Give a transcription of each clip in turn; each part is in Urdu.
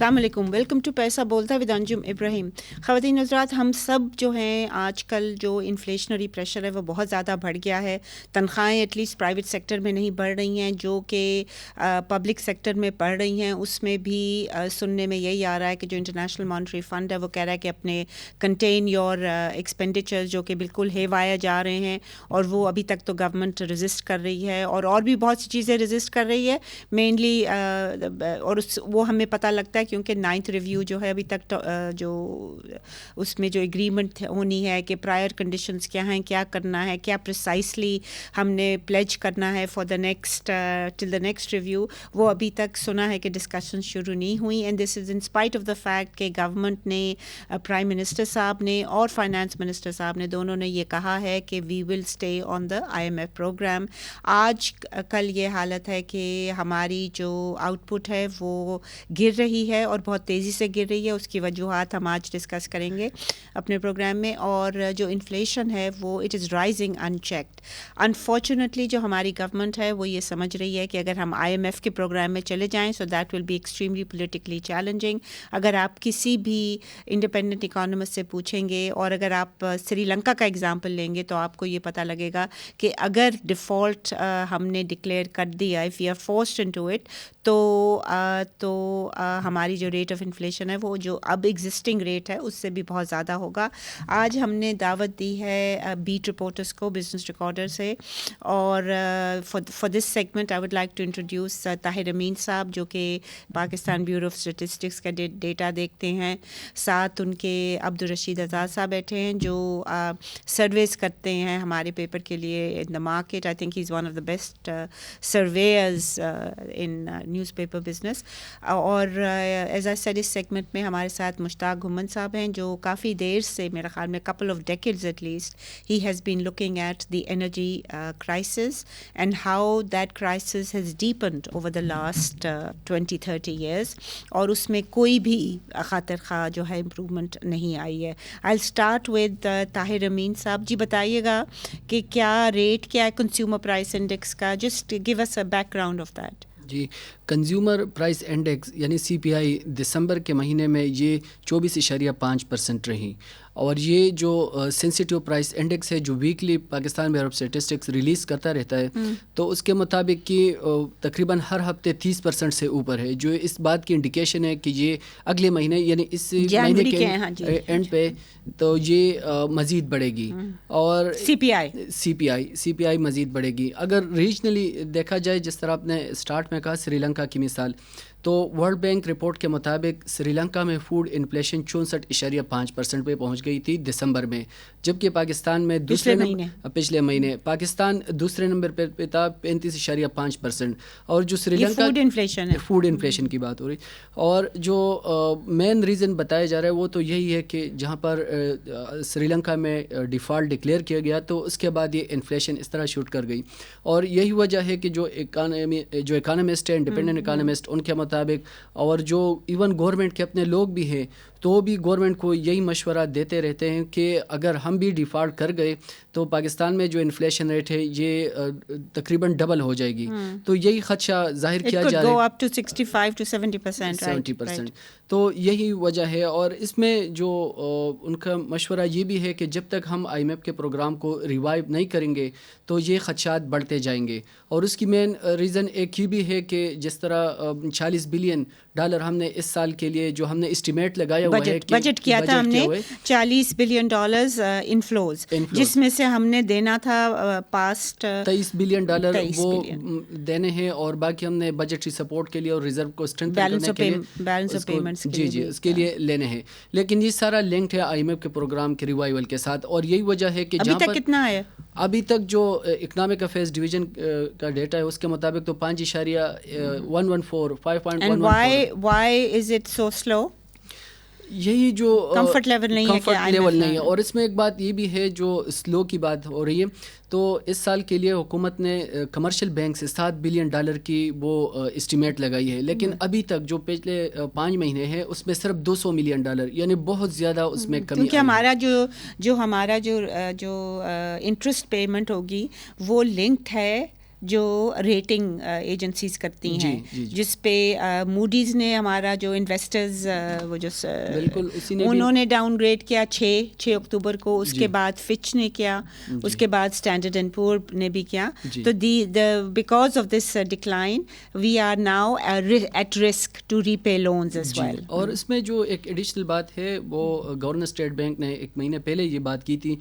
السلام علیکم، ویلکم ٹو پیسہ بولتا ود انجم ابراہیم. خواتین حضرات، ہم سب جو ہیں آج کل جو انفلیشنری پریشر ہے وہ بہت زیادہ بڑھ گیا ہے. تنخواہیں ایٹ لیسٹ پرائیویٹ سیکٹر میں نہیں بڑھ رہی ہیں، جو کہ پبلک سیکٹر میں بڑھ رہی ہیں. اس میں بھی سننے میں یہی آ رہا ہے کہ جو انٹرنیشنل مانیٹری فنڈ ہے وہ کہہ رہا ہے کہ اپنے کنٹین یور ایکسپینڈیچر جو کہ بالکل ہیوایا جا رہے ہیں، اور وہ ابھی تک تو گورنمنٹ رزسٹ کر رہی ہے اور بھی بہت سی چیزیں رزسٹ کر رہی ہے مینلی. اور وہ ہمیں پتہ لگتا ہے کیونکہ 9th ریویو جو ہے ابھی تک جو اس میں جو ایگریمنٹ ہونی ہے کہ پرائر کنڈیشنز کیا ہیں، کیا کرنا ہے، کیا پریسائسلی ہم نے پلیج کرنا ہے for the next till the next review, وہ ابھی تک سنا ہے کہ ڈسکشن شروع نہیں ہوئی. And this is in spite of the fact کہ گورنمنٹ نے، پرائم منسٹر صاحب نے اور فائنانس منسٹر صاحب نے دونوں نے یہ کہا ہے کہ we will stay on the IMF program. آج کل یہ حالت ہے کہ ہماری جو آؤٹ پٹ ہے وہ گر رہی ہے اور بہت تیزی سے گر رہی ہے. اس کی وجوہات ہم آج ڈسکس کریں گے اپنے پروگرام میں. اور جو انفلیشن ہے وہ it is rising in checked. Unfortunately جو ہماری گورنمنٹ ہے وہ یہ سمجھ رہی ہے کہ اگر ہم IMF کے پروگرام میں چلے جائیں so that will be extremely politically challenging. اگر آپ کسی بھی انڈیپینڈنٹ اکانومسٹ سے پوچھیں گے اور اگر آپ سری لنکا کا ایگزامپل لیں گے تو آپ کو یہ پتہ لگے گا کہ اگر ڈیفالٹ ہم نے ڈکلیئر کر دیا، if you are forced into it, تو ہماری جو ریٹ آف انفلیشن ہے وہ جو اب ایگزسٹنگ ریٹ ہے اس سے بھی بہت زیادہ ہوگا. آج ہم نے دعوت دی ہے بیٹ رپورٹرس کو بزنس ریکارڈر سے، اور for this segment I would like to introduce Tahir Amin صاحب جو کہ پاکستان بیورو آف اسٹیٹسٹکس کا ڈیٹا دیکھتے ہیں. ساتھ ان کے عبدالرشید آزاد صاحب بیٹھے ہیں جو سرویز کرتے ہیں ہمارے پیپر کے لیے in the market. I think he is one of the best surveyors in newspaper business. اور ایز آئی سیڈ اس سیگمنٹ میں ہمارے ساتھ مشتاق گھمن صاحب ہیں جو کافی دیر سے، میرے خیال میں couple of decades at least, he has been looking at the energy crisis and how that crisis has depend over the last 20-30 years، اور اس میں کوئی بھی خاطر خواہ جو ہے امپرومنٹ نہیں آئی ہے. I start with Tahir Amin sahib. جی بتائیے گا کہ کیا ریٹ کیا ہے کنزیومر پرائس انڈیکس کا، just give us a background of that. جی، کنزیومر پرائس انڈیکس یعنی CPI دسمبر کے مہینے میں یہ 24.5% رہی، اور یہ جو سینسٹیو پرائس انڈیکس ہے جو weekly Pakistan bureau of statistics release کرتا رہتا ہے، تو اس کے مطابق کہ تقریباً ہر ہفتے 30% سے اوپر ہے، جو اس بات کی انڈیکیشن ہے کہ یہ اگلے مہینے یعنی اس مہینے کے اینڈ پہ تو یہ مزید بڑھے گی. اور CPI مزید بڑھے گی. اگر ریجنلی دیکھا جائے، جس طرح آپ نے اسٹارٹ میں کہا سری لنکا کی مثال، تو ورلڈ بینک رپورٹ کے مطابق سری لنکا میں فوڈ انفلیشن 64.5% پہ پہنچ گئی تھی دسمبر میں، جبکہ پاکستان میں پچھلے مہینے پاکستان دوسرے نمبر پہ تھا 35.5%. اور جو سری لنکا فوڈ انفلیشن کی بات ہو رہی، اور جو مین ریزن بتایا جا رہا ہے وہ تو یہی ہے کہ جہاں پر سری لنکا میں ڈیفالٹ ڈکلیئر کیا گیا تو اس کے بعد یہ انفلیشن اس طرح شوٹ کر گئی. اور یہی وجہ ہے کہ جو اکانومسٹ ہے، انڈیپینڈنٹ اکانومسٹ، ان کے مطابق، اور جو ایون گورنمنٹ کے اپنے لوگ بھی ہیں تو بھی گورنمنٹ کو یہی مشورہ دیتے رہتے ہیں کہ اگر ہم بھی ڈیفالٹ کر گئے تو پاکستان میں جو انفلیشن ریٹ ہے یہ تقریباً ڈبل ہو جائے گی. تو یہی خدشہ ظاہر کیا جا رہا ہے، 65 to 70%. تو یہی وجہ ہے. اور اس میں جو ان کا مشورہ یہ بھی ہے کہ جب تک ہم IMF کے پروگرام کو ریوائیو نہیں کریں گے تو یہ خدشات بڑھتے جائیں گے. اور اس کی مین ریزن ایک یہ بھی ہے کہ جس طرح $40 بلین ہم نے اس سال کے لیے جو ہم نے اسٹیمیٹ لگایا ہوا ہے، بجٹ کیا تھا ہم نے $40 بلین انفلوز، جس میں سے ہم نے دینا تھا پاسٹ $23 بلین وہ دینے ہیں، اور باقی ہم نے بجٹری سپورٹ کے لیے اور ریزرو کو اسٹرینتھ کرنے کے لیے، بیلنس آف پیمنٹس جی اس کے لیے لینے ہیں. لیکن یہ سارا لنکڈ ہے IMF کے پروگرام کے ریوائیول کے ساتھ. اور یہی وجہ ہے کہ ابھی تک کتنا ہے، ابھی تک جو اکنامک افیئرز ڈویژن کا ڈیٹا ہے اس کے مطابق تو 5.114 why is it so slow؟ یہی جو کمفرٹ لیول نہیں ہے. اور اس میں ایک بات یہ بھی ہے جو سلو کی بات ہو رہی ہے، تو اس سال کے لیے حکومت نے کمرشل بینک سے $7 بلین کی وہ اسٹیمیٹ لگائی ہے، لیکن ابھی تک جو پچھلے 5 مہینے ہیں اس میں صرف $200 ملین، یعنی بہت زیادہ اس میں کمی. کیونکہ ہمارا جو انٹرسٹ پیمنٹ ہوگی وہ لنکڈ ہے جو ریٹنگ ایجنسیز کرتی ہیں, جس پہ موڈیز نے ہمارا جو انویسٹرز وہ جو انہوں نے ڈاؤن گریڈ کیا 6 اکتوبر کو, اس کے بعد فچ نے کیا, اس کے بعد اسٹینڈرڈ اینڈ پور نے بھی کیا. تو because of this decline we are now at risk to repay loans as well. اور اس میں جو ایک ایڈیشنل بات ہے وہ گورنر اسٹیٹ بینک نے ایک مہینے پہلے یہ بات کی تھی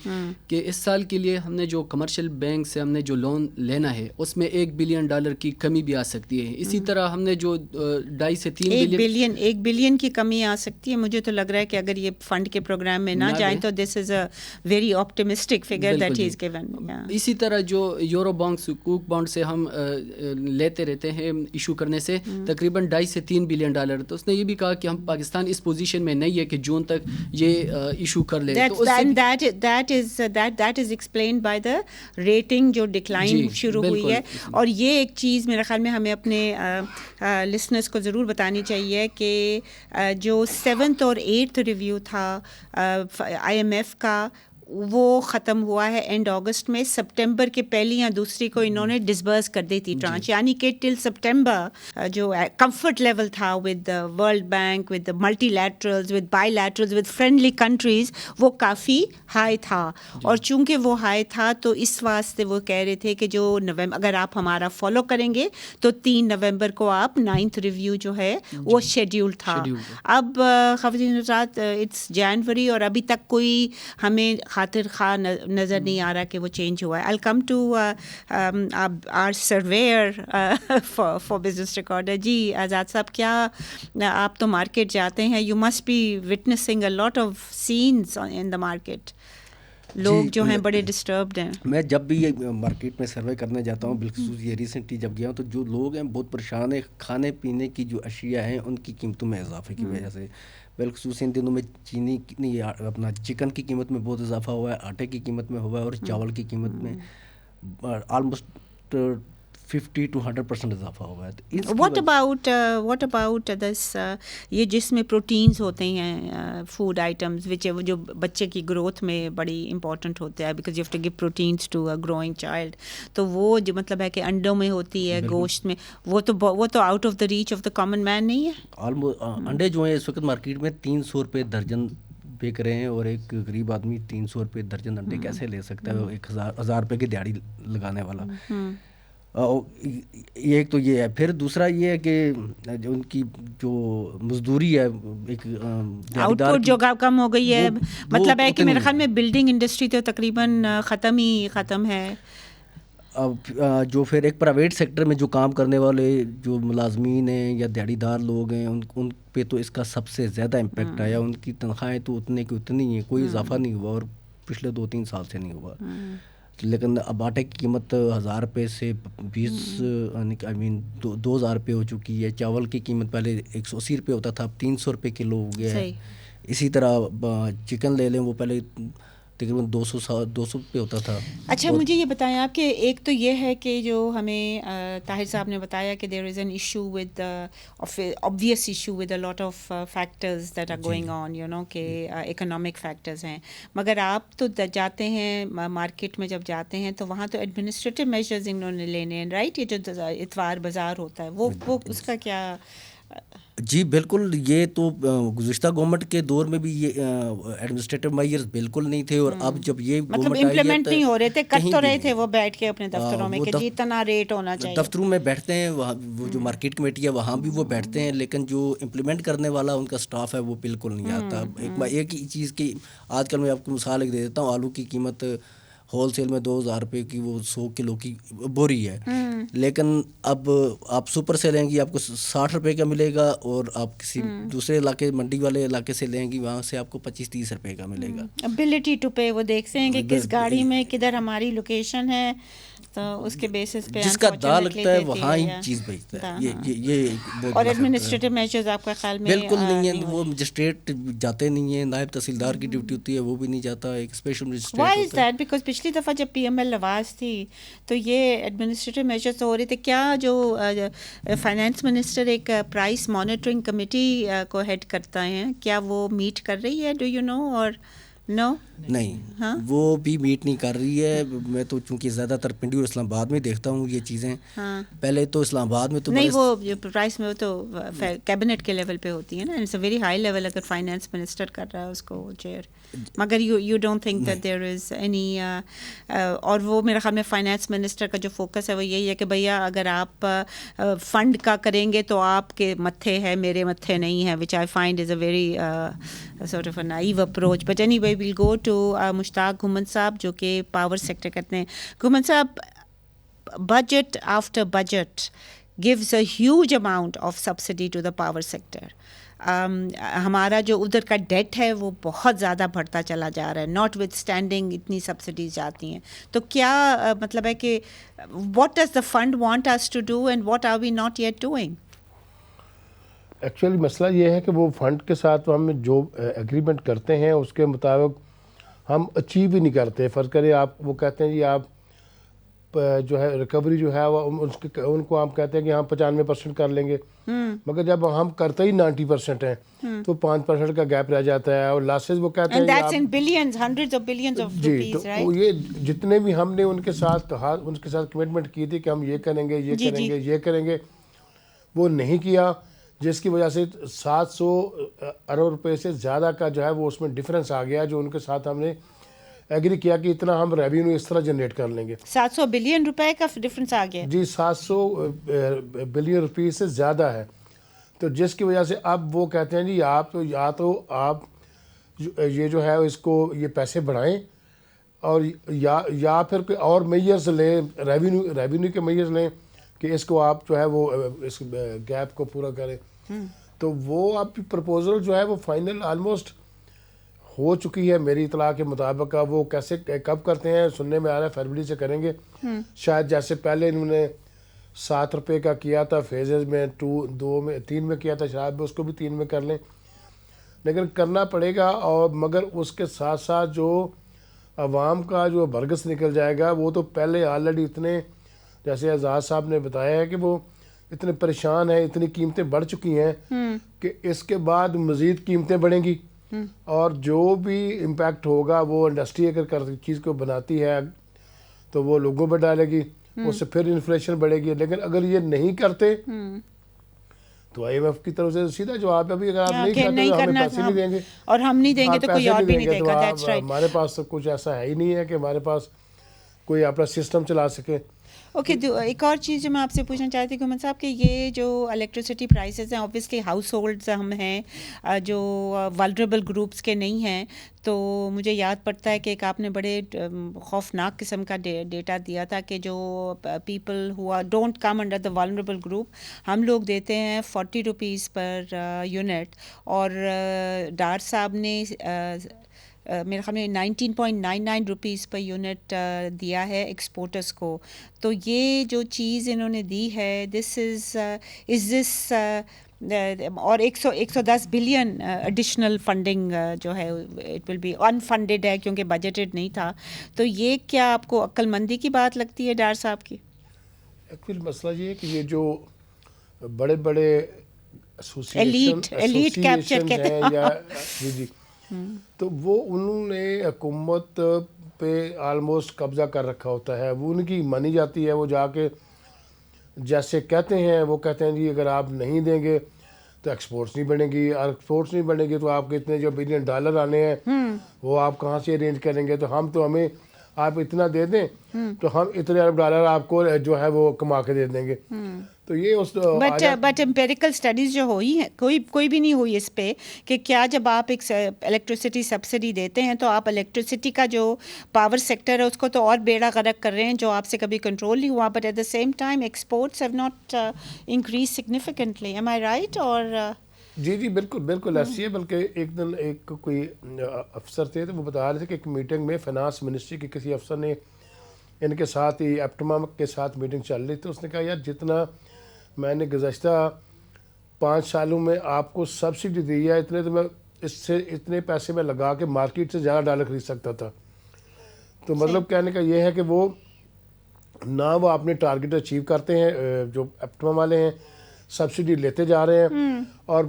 کہ اس سال کے لیے ہم نے جو کمرشل بینک سے ہم نے جو لون لینا ہے اس میں $1 بلین کی کمی بھی آ سکتی ہے. اسی طرح ہم نے جو 2.5 سے 3 بلین کی کمی آ سکتی ہے. مجھے تو لگ رہا ہے کہ اگر یہ فنڈ کے پروگرام میں نہ جائیں تو this is a very optimistic figure that he is given. اسی طرح جو یورو بانڈ سکوک بانڈ سے ہم لیتے رہتے ہیں ایشو کرنے سے تقریباً 2.5 سے 3 بلین ڈالر. تو اس نے یہ بھی کہا کہ ہم پاکستان اس پوزیشن میں نہیں ہے کہ جون تک یہ ایشو کر لیں. that is explained by the rating جو ڈکلائن شروع ہوئی ہے. اور یہ ایک چیز میرے خیال میں ہمیں اپنے لسنرس کو ضرور بتانی چاہیے کہ جو 7th اور 8th ریویو تھا IMF کا وہ ختم ہوا ہے اینڈ اگست میں. سپٹمبر کے پہلی یا دوسری کو انہوں نے ڈسبرس کر دی تھی ٹرانچ, یعنی کہ ٹل سپٹمبر جو کمفرٹ لیول تھا with World Bank, with multilaterals, with bilaterals, with friendly countries, وہ کافی ہائی تھا. اور چونکہ وہ ہائی تھا تو اس واسطے وہ کہہ رہے تھے کہ جو نومبر اگر آپ ہمارا فالو کریں گے تو 3 نومبر کو آپ 9th ریویو جو ہے وہ شیڈیول تھا. اب خواتین حضرات اٹس جنوری اور ابھی تک کوئی ہمیں خاطر خواہ نظر نہیں آ رہا کہ وہ چینج ہوا ہے. I'll come to our surveyor for business recorder. جی آزاد صاحب, کیا آپ تو مارکیٹ جاتے ہیں, you must be witnessing a lot of scenes in the market. لوگ جو ہیں بڑے ڈسٹربڈ ہیں. میں جب بھی یہ مارکیٹ میں سروے کرنے جاتا ہوں, بالخصوص یہ ریسنٹلی جب گیا ہوں, تو جو لوگ ہیں بہت پریشان ہیں. کھانے پینے کی جو اشیاء ہیں ان کی قیمتوں میں اضافے کی وجہ سے, بالخصوص ان دنوں میں چینی کی اپنا چکن کی قیمت میں بہت اضافہ ہوا ہے, آٹے کی قیمت میں ہوا ہے, اور چاول کی قیمت میں آلموسٹ 50 to 100% اضافہ ہوا ہے. What about this یہ جس میں پروٹینز ہوتے ہیں فوڈ آئٹمز وچ جو بچے کی گروتھ میں بڑی امپورٹنٹ ہوتا ہے, because you have to give proteins to a growing child. تو وہ جو مطلب ہے کہ انڈوں میں ہوتی ہے, گوشت میں, وہ تو out of the reach of the common man نہیں ہے. آلموسٹ انڈے جو ہیں اس وقت مارکیٹ میں 300 روپے درجن بیک رہے ہیں, اور ایک غریب آدمی 300 روپے درجن انڈے کیسے لے سکتا ہے, 1000 روپے کی دیہڑی لگانے والا. ایک تو یہ ہے. پھر دوسرا یہ ہے کہ جو ان کی جو مزدوری ہے, ایک آؤٹ پٹ جو کم ہو گئی ہے, مطلب ہے کہ میرے خیال میں بلڈنگ انڈسٹری تو تقریباً ختم ہے. اب جو پھر ایک پرائیویٹ سیکٹر میں جو کام کرنے والے جو ملازمین ہیں یا دیہڑی دار لوگ ہیں, ان پہ تو اس کا سب سے زیادہ امپیکٹ آیا. ان کی تنخواہیں تو اتنے کی اتنی ہیں, کوئی اضافہ نہیں ہوا, اور پچھلے 2-3 سال سے نہیں ہوا. لیکن اب آٹے کی قیمت 1000 روپے سے 2000 روپے ہو چکی ہے. چاول کی قیمت پہلے 180 روپے ہوتا تھا, اب 300 روپے کلو ہو گیا ہے. اسی طرح چکن لے لیں, وہ پہلے تقریباً 200 پہ ہوتا تھا. اچھا مجھے یہ بتائیں آپ کہ ایک تو یہ ہے کہ جو ہمیں طاہر صاحب نے بتایا کہ there is an issue with obvious issue with a lot of factors that are going on, you know, کہ economic factors ہیں. مگر آپ تو جاتے ہیں مارکیٹ میں, جب جاتے ہیں تو وہاں تو ایڈمنسٹریٹو میجرز انہوں نے لینے ہیں, رائٹ؟ یہ جو اتوار بازار ہوتا ہے وہ اس کا کیا؟ جی بالکل, یہ تو گزشتہ گورنمنٹ کے دور میں بھی یہ ایڈمنسٹریٹو میئرز بالکل نہیں تھے, اور اب جب یہ مطلب امپلیمنٹ نہیں ہو رہے تھے, کر تو رہے تھے وہ بیٹھ کے اپنے دفتروں میں کہ جتنا ریٹ ہونا چاہیے. دفتروں میں بیٹھتے ہیں, وہاں وہ جو مارکیٹ کمیٹی ہے وہاں بھی وہ بیٹھتے ہیں, لیکن جو امپلیمنٹ کرنے والا ان کا سٹاف ہے وہ بالکل نہیں آتا. ایک ہی چیز کی آج کل میں آپ کو مثال ایک دے دیتا ہوں. آلو کی قیمت ہول سیل میں 2000 روپے کی وہ 100 کلو کی بوری ہے, لیکن اب آپ سپر سے لیں گی آپ کو 60 روپے کا ملے گا, اور آپ کسی دوسرے علاقے منڈی والے علاقے سے لیں گی وہاں سے آپ کو 25-30 روپے کا ملے گا. ابیلٹی ٹو پے, وہ دیکھتے ہیں کہ کس گاڑی میں کدھر ہماری لوکیشن ہے, تو اس کے بیسس پہ جس کا دال لگتا ہے وہاں ہی چیز بھیجتا ہے. یہ اور ایڈمنسٹریٹو میجرز آپ کا خیال میں بالکل نہیں ہے. وہ مجسٹریٹ جاتے نہیں ہیں, نائب تحصیلدار کی ڈیوٹی ہوتی ہے وہ بھی نہیں جاتا, ایک اسپیشل مجسٹریٹ ہوتا ہے. بیکاز پچھلی دفعہ جب پی ایم ایل نواز تھی تو یہ ایڈمنسٹریٹو میجرز ہو رہے تھے. کیا جو فائنانس منسٹر ایک پرائس مانیٹرنگ کمیٹی کو ہیڈ کرتا ہے, کیا وہ میٹ کر رہی ہے, ڈو یو نو؟ اور نو نہیں ہاں وہ بھی میٹ نہیں کر رہی ہے. میں تو چونکہ زیادہ تر پنڈی اور اسلام آباد میں دیکھتا ہوں یہ چیزیں. ہاں پہلے تو اسلام آباد میں تو نہیں وہ جو پرائس میں وہ تو کیبنٹ کے لیول پہ ہوتی ہے نا, it's a very high level اگر فائنانس منسٹر کر رہا ہے اس کو چیئر, مگر you don't think that there is any. اور وہ میرا خیال میں فائنانس منسٹر کا جو فوکس ہے وہ یہی ہے کہ بھیا اگر آپ فنڈ کا کریں گے تو آپ کے متھے ہے, میرے متھے نہیں ہے, which I find is a very sort of a naive approach. But anyway, we'll go to Mushtaq Ghuman Saab جو کہ پاور سیکٹر کرتے ہیں. گھومن صاحب, budget after budget gives a huge amount of subsidy to the power sector. ہمارا جو ادھر کا ڈیٹ ہے وہ بہت زیادہ بڑھتا چلا جا رہا ہے, ناٹ وتھ اسٹینڈنگ اتنی سبسڈیز جاتی ہیں. تو کیا مطلب ہے کہ what does the fund want us to do and what are we not yet doing? Actually مسئلہ یہ ہے کہ وہ فنڈ کے ساتھ ہم جو ایگریمنٹ کرتے ہیں اس کے مطابق ہم اچیو ہی نہیں کرتے. فرض کریں آپ وہ کہتے ہیں جی آپ جو ہے ریکوری جو ہے وہ ان کو ہم کہتے ہیں کہ ہم 95% کر لیں گے, مگر جب ہم کرتے ہی 90% ہیں تو 5% کا گیپ رہ جاتا ہے. اور لاسز وہ کہتے ہیں جی, تو یہ جتنے بھی ہم نے ان کے ساتھ کمٹمنٹ کی تھی کہ ہم یہ کریں گے یہ کریں گے یہ کریں گے, وہ نہیں کیا, جس کی وجہ سے 700 ارب روپے سے زیادہ کا جو ہے وہ اس میں ڈفرینس آ گیا, جو ان کے ساتھ ہم نے ایگری کیا کہ اتنا ہم ریونیو اس طرح جنریٹ کر لیں گے. 700 بلین روپے کا ڈفرینس آ گیا جی, 700 بلین روپے سے زیادہ ہے. تو جس کی وجہ سے اب وہ کہتے ہیں جی آپ یا تو آپ یہ جو ہے اس کو یہ پیسے بڑھائیں اور یا پھر کوئی اور میجرز لیں, ریونیو کے میجرز لیں کہ اس کو آپ جو ہے وہ اس گیپ کو پورا کریں. تو وہ اب پرپوزل جو ہے وہ فائنل آلموسٹ ہو چکی ہے میری اطلاع کے مطابق. وہ کیسے کب کرتے ہیں سننے میں آ رہا ہے فروری سے کریں گے شاید, جیسے پہلے انہوں نے 7 روپے کا کیا تھا فیزز میں, 2 میں 3 میں کیا تھا, شاید اس کو بھی 3 میں کر لیں, لیکن کرنا پڑے گا. اور مگر اس کے ساتھ ساتھ جو عوام کا جو برگس نکل جائے گا وہ تو پہلے آلریڈی اتنے, جیسے اعزاز صاحب نے بتایا ہے کہ وہ اتنے پریشان ہیں, اتنی قیمتیں بڑھ چکی ہیں کہ اس کے بعد مزید قیمتیں بڑھیں گی, اور جو بھی امپیکٹ ہوگا وہ انڈسٹری اگر چیز کو بناتی ہے تو وہ لوگوں پہ ڈالے گی, اس سے پھر انفلیشن بڑھے گی. لیکن اگر یہ نہیں کرتے تو آئی ایم ایف کی طرف سے سیدھا جواب ہے, اگر آپ نہیں کرتے تو ہمیں پیسے نہیں دیں گے, اور ہم نہیں دیں گے تو کوئی اور بھی نہیں دے گا. ہمارے پاس تو کچھ ایسا ہے ہی نہیں ہے کہ ہمارے پاس کوئی اپنا سسٹم چلا سکے. اوکے, ایک اور چیز جو میں آپ سے پوچھنا چاہتی ہوں گھومن صاحب کہ یہ جو الیکٹریسٹی پرائسز ہیں اوبویسلی ہاؤس ہولڈز ہم ہیں جو ولنریبل گروپس کے نہیں ہیں, تو مجھے یاد پڑتا ہے کہ ایک آپ نے بڑے خوفناک قسم کا ڈیٹا دیا تھا کہ جو پیپل ہوا don't come under the vulnerable group, ہم لوگ دیتے ہیں 40 روپیز پر یونٹ, اور ڈار صاحب نے میرے خیال میں 19.99 روپیز پر یونٹ دیا ہے ایکسپورٹرس کو. تو یہ جو چیز انہوں نے دی ہے دس از اور 110 بلین ایڈیشنل فنڈنگ جو ہے اٹ ول بی انفنڈیڈ ہے کیونکہ بجٹڈ نہیں تھا. تو یہ کیا آپ کو عقل مندی کی بات لگتی ہے ڈار صاحب کی؟ ایکچولی مسئلہ یہ ہے کہ یہ جو بڑے بڑے ایلیٹ کیپچر کہتے ہیں یا جی تو وہ انہوں نے حکومت پہ آلموسٹ قبضہ کر رکھا ہوتا ہے, وہ ان کی مانی جاتی ہے. وہ جا کے جیسے کہتے ہیں وہ کہتے ہیں جی اگر آپ نہیں دیں گے تو ایکسپورٹس نہیں بنے گی, اور ایکسپورٹس نہیں بنے گی تو آپ کے اتنے جو بلین ڈالر آنے ہیں وہ آپ کہاں سے ارینج کریں گے. تو ہمیں آپ اتنا دے دیں تو ہم اتنے ارب ڈالر آپ کو جو ہے وہ کما کے دے دیں گے. تو یہ اس بٹ امپیریکل اسٹڈیز جو ہوئی ہیں کوئی بھی نہیں ہوئی اس پہ کہ کیا جب آپ ایک الیکٹریسٹی سبسڈی دیتے ہیں تو آپ الیکٹریسٹی کا جو پاور سیکٹر ہے اس کو تو اور بیڑا غرق کر رہے ہیں جو آپ سے کبھی کنٹرول نہیں ہوا, but at the same time exports have not increase significantly. Am I right? اور جی بالکل ایسی ہے. بلکہ ایک دن ایک کوئی افسر تھے تو وہ بتا رہے تھے کہ ایک میٹنگ میں فائنانس منسٹری کے کسی افسر نے ان کے ساتھ ہی ایپٹما کے ساتھ میٹنگ چل رہی تھی, اس نے کہا یار جتنا میں نے گزشتہ 5 سالوں میں آپ کو سبسڈی دی ہے اتنے تو میں اس سے اتنے پیسے میں لگا کے مارکیٹ سے زیادہ ڈالر خرید سکتا تھا. تو مطلب کہنے کا یہ ہے کہ وہ نہ وہ اپنے ٹارگیٹ اچیو کرتے ہیں جو ایپٹما والے ہیں, سبسڈی لیتے جا رہے ہیں اور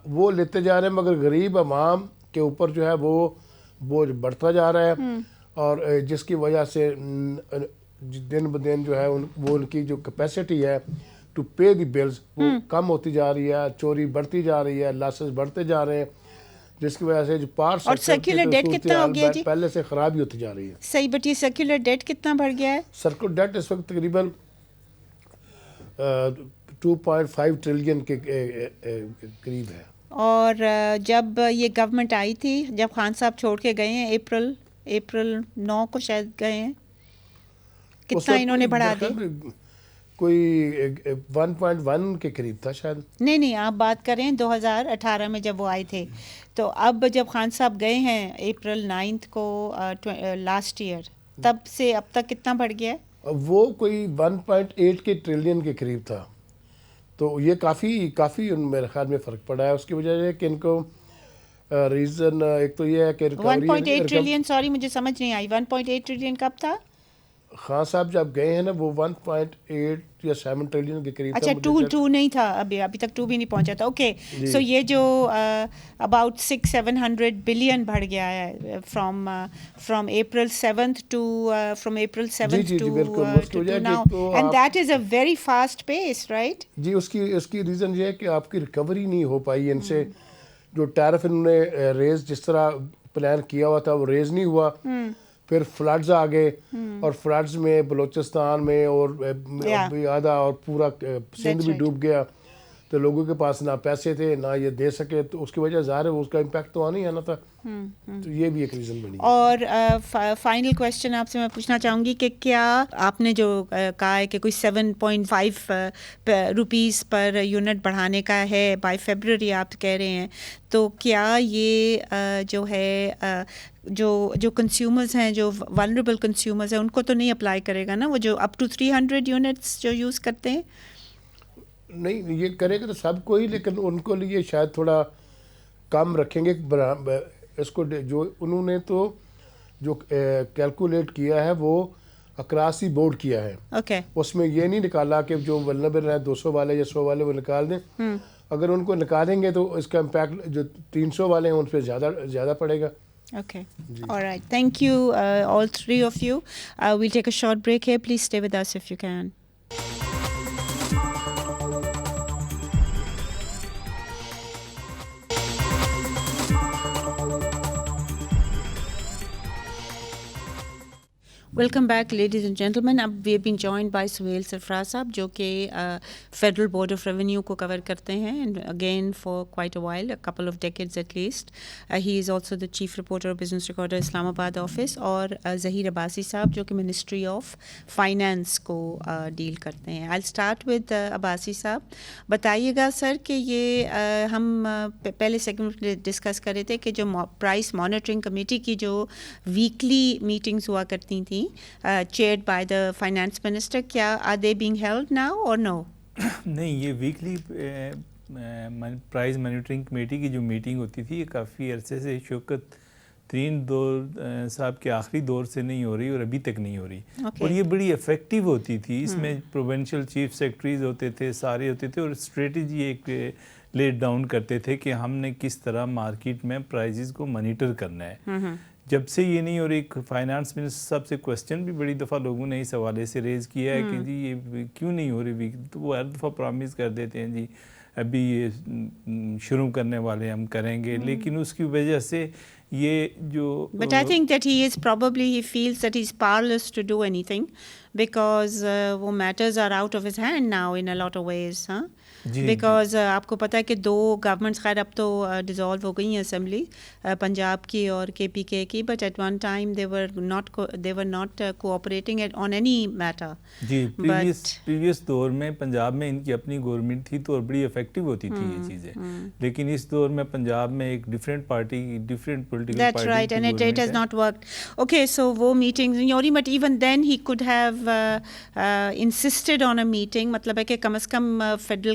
وہ لیتے جا رہے ہیں, مگر غریب عوام کے اوپر جو ہے وہ بوجھ بڑھتا جا رہا ہے اور جس کی وجہ سے دن بدن جو ہے وہ ان کی جو کیپیسٹی ہے ٹو پے دی بلز وہ کم ہوتی جا رہی ہے, چوری بڑھتی جا رہی ہے, لاسز بڑھتے جا رہے ہیں, جس کی وجہ سے جو پارٹ اور سیکولر ڈیٹ کتنا ہو گیا جی پہلے سے خراب ہی ہوتی جا رہی ہے. صحیح, بٹ یہ سیکولر ڈیٹ کتنا بڑھ گیا ہے؟ سرکل ڈیٹ اس وقت تقریباً 2.5 ٹریلین کے قریب ہے. اور جب یہ گورنمنٹ آئی تھی, جب خان صاحب چھوڑ کے گئے ہیں اپریل 9 کو شاید گئے ہیں, کتنا انہوں نے بڑھا دی؟ کوئی 1.1 کے قریب تھا شاید. نہیں آپ بات کریں 2018 میں جب وہ آئے تھے, تو اب جب خان صاحب گئے ہیں اپریل 9 کو لاسٹ ایئر, تب سے اب تک کتنا بڑھ گیا ہے؟ وہ کوئی 1.8 کے ٹریلین کے قریب تھا. تو یہ کافی میرے خیال میں فرق پڑا ہے. اس کی وجہ ہے کہ ان کو ریزن ایک تو یہ ہے کہ 1.8 ٹریلین, سوری مجھے سمجھ نہیں آئی, 1.8 ٹریلین کب تھا؟ خان صاحب جب گئے ہیں نا وہ 1.8 یا 7 ٹریلین کے قریب. اچھا 2 نہیں تھا, ابھی تک 2 بھی نہیں پہنچا تھا. اوکے, سو یہ جو اباؤٹ 600-700 بلین بڑھ گیا ہے from April 7 to now, and that is a very fast pace, right? جی, اس کی ریزن یہ ہے کہ آپ کی ریکوری نہیں ہو پائی ان سے. جو ٹیرف انہوں نے ریز جس طرح پلان کیا ہوا تھا وہ ریز نہیں ہوا. پھر فلڈز آ گئے اور فلڈز میں بلوچستان میں اور آدھا اور پورا سندھ بھی ڈوب گیا. تو لوگوں کے پاس نہ پیسے تھے نہ یہ دے سکے, تو اس کی وجہ ظاہر ہے اس کا امپیکٹ تو آنا ہی آنا تھا. تو یہ بھی ایک ریزن بنی. اور فائنل کویسچن آپ سے میں پوچھنا چاہوں گی کہ کیا آپ نے جو کہا ہے کہ کوئی 7.5 روپیز پر یونٹ بڑھانے کا ہے بائی فیبرری آپ کہہ رہے ہیں, تو کیا یہ جو ہے جو کنزیومرز ہیں, جو ولنریبل کنزیومرز ہیں, ان کو تو نہیں اپلائی کرے گا نا, وہ جو اپ ٹو 300 یونٹس جو یوز کرتے ہیں؟ نہیں, یہ کرے گا تو سب کو ہی, لیکن ان کو لیے شاید تھوڑا کم رکھیں گے اس کو. جو انہوں نے تو جو کیلکولیٹ کیا ہے وہ اکراسی بورڈ کیا ہے. اوکے, اس میں یہ نہیں نکالا کہ جو ولنریبل ہیں 200 والے یا 100 والے وہ نکال دیں. اگر ان کو نکالیں گے تو اس کا امپیکٹ جو 300 والے ہیں ان پہ زیادہ پڑے گا. Okay. All right. Thank you, all three of you. We'll take a short break here. Please stay with us if you can. Welcome back ladies and gentleman. اب we have been joined by Sohail Sarfraz sahab, جو کہ فیڈرل بورڈ آف ریونیو کو کور کرتے ہیں, and again for quite a while, a couple of decades at least. He is also the chief reporter of Business Recorder Islamabad office. اور ظہیر عباسی صاحب جو کہ منسٹری آف فائنانس کو ڈیل کرتے ہیں. آئی اسٹارٹ ود عباسی صاحب. بتائیے گا سر کہ یہ ہم پہلے سیگمنٹ میں ڈسکس کر رہے تھے کہ جو پرائس مانیٹرنگ کمیٹی کی جو ویکلی میٹنگس ہوا کرتی تھیں chaired by the finance minister, کیا are they being held now or no? نہیں, یہ ویکلی پرائز مانیٹرنگ کمیٹی کی جو میٹنگ ہوتی تھی یہ کافی عرصے سے شوکت ترین دور صاحب کے آخری دور سے نہیں ہو رہی اور ابھی تک نہیں ہو رہی. اور یہ بڑی افیکٹو ہوتی تھی. اس میں پروونشل چیف سیکرٹریز ہوتے تھے, سارے ہوتے تھے, اور اسٹریٹجی ایک لیٹ ڈاؤن کرتے تھے کہ ہم نے کس طرح مارکیٹ میں پرائزز کو مانیٹر کرنا ہے. جب سے یہ نہیں, اور ایک فائنانس منسٹر صاحب سے کوسچن بھی بڑی دفعہ لوگوں نے اس حوالے سے ریز کیا ہے کہ جی یہ کیوں نہیں ہو رہی, تو وہ ہر دفعہ پرامس کر دیتے ہیں جی ابھی یہ شروع کرنے والے ہم کریں گے, لیکن اس کی وجہ سے یہ جو But I think that he feels that he's powerless to do anything because وہ matters are out of his hand now in a lot of ways, huh? Because آپ کو پتہ ہے کہ 2 گورنمنٹس خیر اب تو ڈیزالو ہو گئی ہیں اسمبلی, پنجاب کی اور کے پی کے کی, but at one time they were not cooperating on any matter. جی, پریویس دور میں پنجاب میں ان کی اپنی گورنمنٹ تھی تو اور بڑی افیکٹو ہوتی تھی یہ چیزیں, لیکن اس دور میں پنجاب میں ایک different party different political party. That's right, and it has not worked. Okay, so وہ meetings but even then he could have insisted on a meeting, مطلب ہے کہ کم از کم federal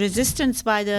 resistance by the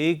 1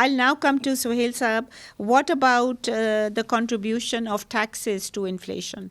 I'll now come to Suhail Saab. What about the contribution of taxes to inflation?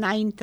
9th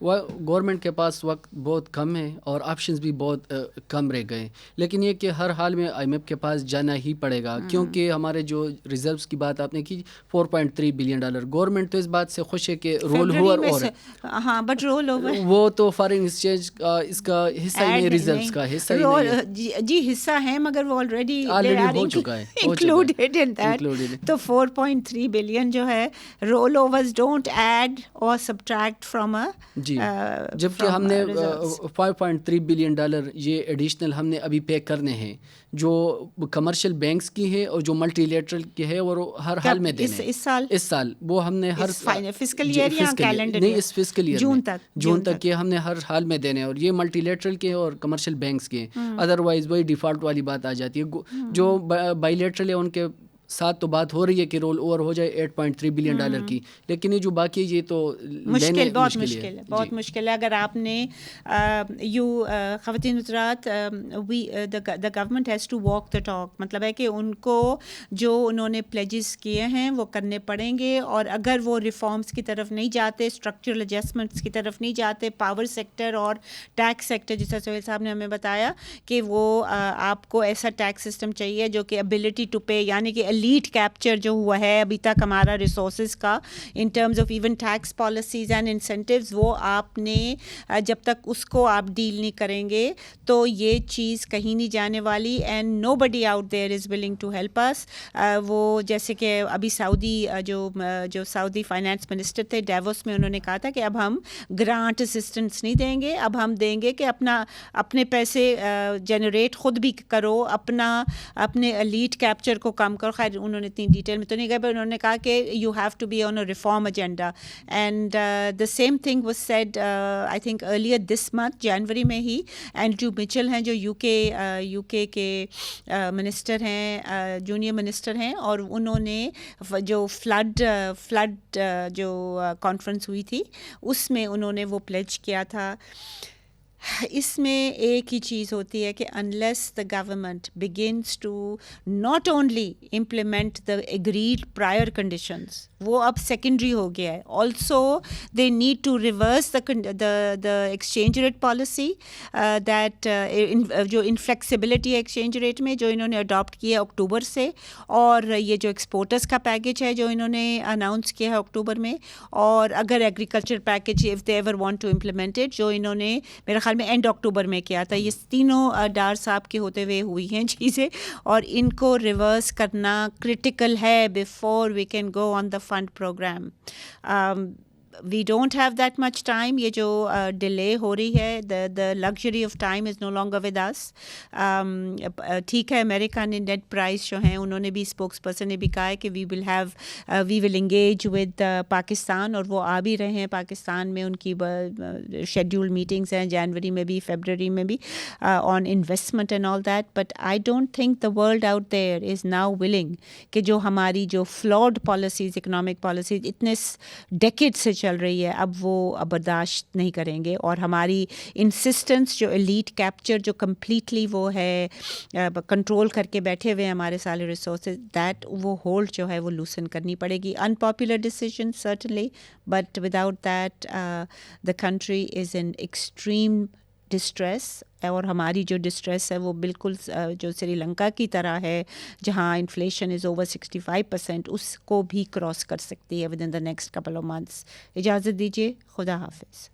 government کے پاس وقت بہت کم ہے اور آپشنز بھی بہت کم رہ گئے، لیکن یہ کہ ہر حال میں IMF کے پاس جانا ہی پڑے گا، کیونکہ ہمارے جو ریزروز کی بات آپ نے کی $4.3 بلین، گورنمنٹ تو اس بات سے خوش ہے کہ رول اوور، اور ہاں بٹ رول اوور وہ تو فارن ایکسچینج کا اس کا حصہ ہی نہیں، ریزروز کا حصہ ہی نہیں ہے، جی حصہ ہے مگر وہ آلریڈی ہو چکا ہے، انکلوڈیڈ ان دیٹ. تو 4.3 بلین جو ہے رول اوورز ڈونٹ ایڈ اور سبٹریکٹ فرام جی، جبکہ ہم نے $5.3 بلین یہ ایڈیشنل ہم نے ابھی پے کرنے ہیں، جو کمرشل بینکس کی ہے اور جو ملٹی لیٹرل کی ہے، اور ہر حال میں دینے اس سال وہ ہم نے ہر فسکل ایئر یا کیلنڈر نہیں، اس فسکل ایئر جون تک یہ ہم نے ہر حال میں دینے، اور یہ ملٹی لیٹرل کے اور کمرشل بینکس کے، ادروائز وہی ڈیفالٹ والی بات آ جاتی ہے. جو بائی لیٹرل ہے ان کے ساتھ تو بات ہو رئی ہے کہ رول اوور ہو جائے $8.3 بلین کی، لیکن یہ جو باقی یہ تو مشکل، بہت مشکل ہے، بہت مشکل ہے. اگر آپ نے خواتین حضرات، the government has to walk the talk, مطلب ہے کہ ان کو جو انہوں نے پلیجز کیے ہیں وہ کرنے پڑیں گے، اور اگر وہ ریفارمز کی طرف نہیں جاتے، اسٹرکچرل ایڈجسٹمنٹس کی طرف نہیں جاتے، پاور سیکٹر اور ٹیکس سیکٹر، جس طرح سہیل صاحب نے ہمیں بتایا کہ وہ آپ کو ایسا ٹیکس سسٹم چاہیے جو کہ ایبلٹی ٹو پے، یعنی کہ لیڈ کیپچر جو ہوا ہے ابھی تک ہمارا ریسورسز کا in terms of even tax policies and incentives, وہ آپ نے جب تک اس کو آپ ڈیل نہیں کریں گے تو یہ چیز کہیں نہیں جانے والی. And nobody out there is willing to help us. وہ جیسے کہ ابھی سعودی جو سعودی فائنانس منسٹر تھے ڈیووس میں، انہوں نے کہا تھا کہ اب ہم گرانٹ اسسٹنس نہیں دیں گے، اب ہم دیں گے کہ اپنے پیسے جنریٹ خود بھی کرو، اپنے لیڈ کیپچر کو کم کرو. خیر انہوں نے اتنی ڈیٹیل میں تو نہیں گئے، پر انہوں نے کہا کہ you have to be on a reform agenda. And the same thing was said I think earlier this month, جنوری میں ہی. اینڈریو مچل ہیں جو یو کے کے منسٹر ہیں، جونیئر منسٹر ہیں، اور انہوں نے جو فلڈ جو کانفرنس ہوئی تھی اس میں انہوں نے وہ پلیج کیا تھا. اس میں ایک ہی چیز ہوتی ہے کہ unless the government begins to not only implement the agreed prior conditions، وہ اب سیکنڈری ہو گیا ہے، also they need to reverse the exchange rate policy that جو inflexibility ہے ایکسچینج ریٹ میں جو انہوں نے اڈاپٹ کیا ہے اکتوبر سے، اور یہ جو ایکسپورٹرس کا پیکج ہے جو انہوں نے اناؤنس کیا ہے اکتوبر میں، اور اگر agriculture package if they ever want to implement it جو انہوں نے میرے خیال میں اینڈ اکتوبر میں کیا تھا. یہ تینوں ڈار صاحب کے ہوتے ہوئے ہوئی ہیں چیزیں، اور ان کو ریورس کرنا کرٹیکل ہے before we can go on the fund program. We don't have that much time. یہ جو ڈیلے ہو رہی ہے، the luxury of time is no longer with us. ٹھیک ہے، امریکہ نے نیٹ پرائز جو ہیں انہوں نے بھی، اسپوکس پرسن نے بھی کہا ہے کہ we will engage with Pakistan, اور وہ آ بھی رہے ہیں پاکستان میں. ان کی شیڈیول میٹنگس ہیں جنوری میں بھی، فیبرری میں بھی، on investment and all that. But I don't think the world out there is now ولنگ کہ جو ہماری جو فلاڈ پالیسیز، اکنامک پالیسیز اتنے ڈیکیڈ سے چل رہی ہے، اب وہ برداشت نہیں کریں گے. اور ہماری انسسٹنس جو ایلیٹ کیپچر جو کمپلیٹلی وہ ہے کنٹرول کر کے بیٹھے ہوئے ہیں ہمارے سارے ریسورسز، دیٹ وہ ہولڈ جو ہے وہ لوسن کرنی پڑے گی. Unpopular decision certainly, but without that the country is in extreme distress. اور ہماری جو ڈسٹریس ہے وہ بالکل جو سری لنکا کی طرح ہے جہاں انفلیشن از اوور 65%، اس کو بھی کراس کر سکتی ہے with in the next couple of months. اجازت دیجیے، خدا حافظ.